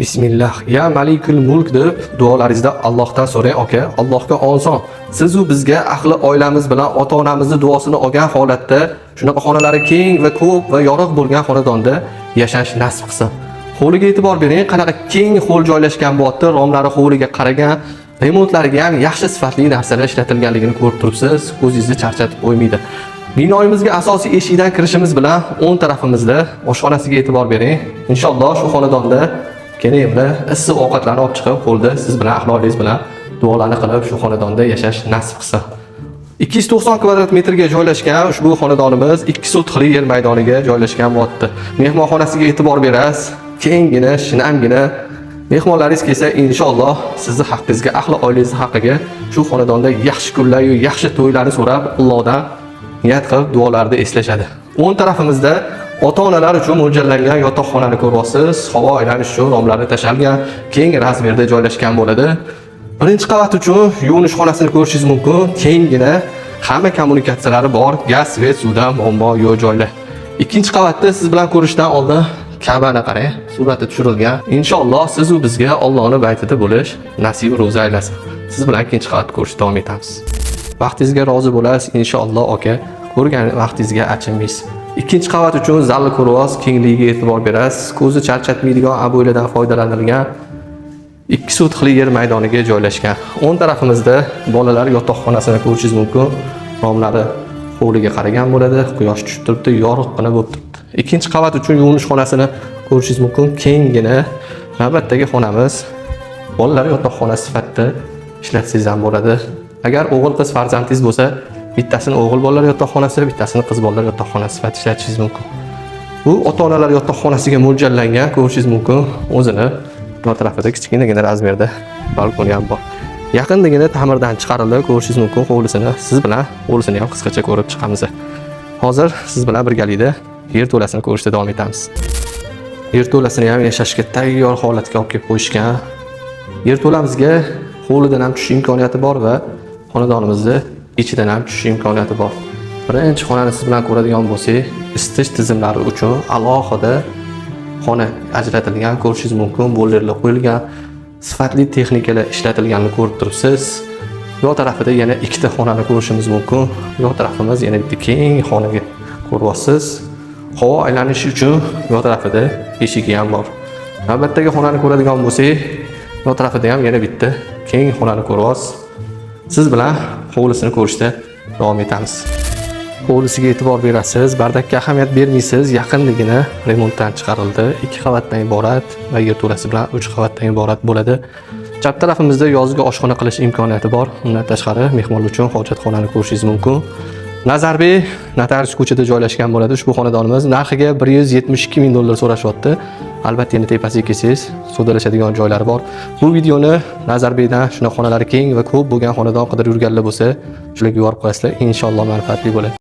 Bismillah. Ya Malikul Mulk deb duolaringizda Allohdan so'rang, aka. Allohga oson. Siz u bizga ahli oilamiz bilan ota-onamizni duosini olgan holatda shunaqa xonalari keng va ko'p va yorug' bo'lgan xonadonda yashash nasib qilsin. Hovliga e'tibor bering, qanaqa keng ho'l joylashgan bo'lyapti, romlari hovliga qaragan, remontlariga ham yaxshi sifatli narsalar ishlatilganligini ko'rib turibsiz. Ko'zingizni charchatib qo'ymaydi. Binoyimizga asosiy eshikdan kirishimiz bilan o'ng tarafimizda oshxonasiga e'tibor bering. Inshaalloh shu xonadonda kelayimda issiq ovqatlarni olib chiqib, qo'lda siz bilan ahlolingiz bilan duolarni qilib shu xonadonda yashash nasib qilsin. 290 kvadrat metrga joylashgan ushbu xonadonimiz 2 sotixli yer maydoniga joylashgan bo'lyapti. Mehmonxonasiga e'tibor berasiz. Kenggina, shinamgina mehmonlaringiz kelsa, inshaalloh sizni haqqingizga, ahli oilangiz haqqiga shu xonadonda yaxshi kunlar va yaxshi to'ylarni so'rab, Allohdan niyat qilib duolarni eslashadi. O'ng tarafimizda ota-onalar uchun mo'ljallangan yotoqxonani ko'ryapsiz. Havo aylanish uchun romlari tashalgan, keng razmerda joylashgan bo'ladi. Birinchi qavat uchun yuvinish xonasini ko'rishingiz mumkin. Kenggina, hamma kommunikatsiyalari bor, gaz, svet, suvdan muammo yo'q joylar. Ikkinchi qavatda siz bilan ko'rishdan oldin Ka'bani qarang, surati tushirilgan. Inshaalloh siz u bizga Allohning baytida bo'lish nasib ro'za aylasin. Siz bilan ikkinchi qavatda ko'rishda davom etamiz. Vaqtingizga rozi bo'lasiz, inshaalloh aka. Ko'rgan vaqtingizga achinmaysiz. Ikkinchi qavat uchun zalni ko'ryapsiz, kengligiga e'tibor berasiz. Ko'zni charchatmaydigan aboylardan foydalanilgan 2 sotixli yer maydoniga joylashgan. O'ng tarafimizda bolalar yotoqxonasini ko'rishingiz mumkin. Romlari hovliga qaragan bo'ladi, quyosh tushib turibdi, yorug'gina bo'lib turibdi. Ikkinchi qavat uchun yuvinish xonasini ko'rishingiz mumkin. Kenggina navbatdagi xonamiz bolalar yotoqxonasi sifatida ishlatsangiz ham bo'ladi. Agar o'g'il-qiz farzandingiz bo'lsa, bittasini o'g'il bolalar yotoqxonasi, bittasini qiz bolalar yotoqxonasi sifatida ishlatishingiz mumkin. Bu ota-onalar yotoqxonasiga mo'ljallangan, ko'rishingiz mumkin. O'zini bu tarafida kichkinagina razmerda balkoni ham bor. Yaqindagina ta'mirdan chiqarilib, ko'rishingiz mumkin hovlisini. Siz bilan hovlisini ham qisqacha ko'rib chiqamiz. Hozir siz bilan birgalikda yerto'lasini ko'rishda davom etamiz. Yerto'lasini ham yashashga tayyor holatga olib kelib qo'yishgan. Yerto'lamizga hovlidan ham tushish imkoniyati bor va xonadonimizda ichidan ham tushish imkoniyati bor. Birinchi xonani siz bilan ko'radigan bo'lsak, isitish tizimlari uchun alohida xona ajratilgan, ko'rishingiz mumkin. Boilerlar qo'yilgan, sifatli texnikalar ishlatilganini ko'rib turibsiz. Bu tarafida yana ikkita xonani ko'rishimiz mumkin. Bu tarafimiz yana bitta keng xonaga ko'ryapsiz. Havo aylanishi uchun bu tarafida eshigi ham bor. Navbatdagi xonani ko'radigan bo'lsak, bu tarafida ham yana bitta keng xonani ko'ryapsiz. Siz bilan hovlisini ko'rishda davom etamiz. Hovlisiga e'tibor berasiz, bardakka ahamiyat bermaysiz. Yaqinligina remontdan chiqarildi. 2 qavatdan iborat va yerto'lasi bilan 3 qavatdan iborat bo'ladi. Chap tarafimizda yozgi oshxona qilish imkoniyati bor. Undan tashqari mehmonlar uchun hojatxonani ko'rishingiz mumkin. Nazarbek notarius ko'chada joylashgan bo'ladi. Ushbu xonadonimiz narxiga 172 ming dollar so'rashyapti. Albatta endi tepasiga kelsangiz sudalashadigan joylari bor. Bu videoni Nazarbekdan shunaqa xonalari keng va ko'p bo'lgan xonadon qidirib yurganlar bo'lsa, shularga yuborib qo'yasizlar. Inshaalloh manfaatli bo'ladi.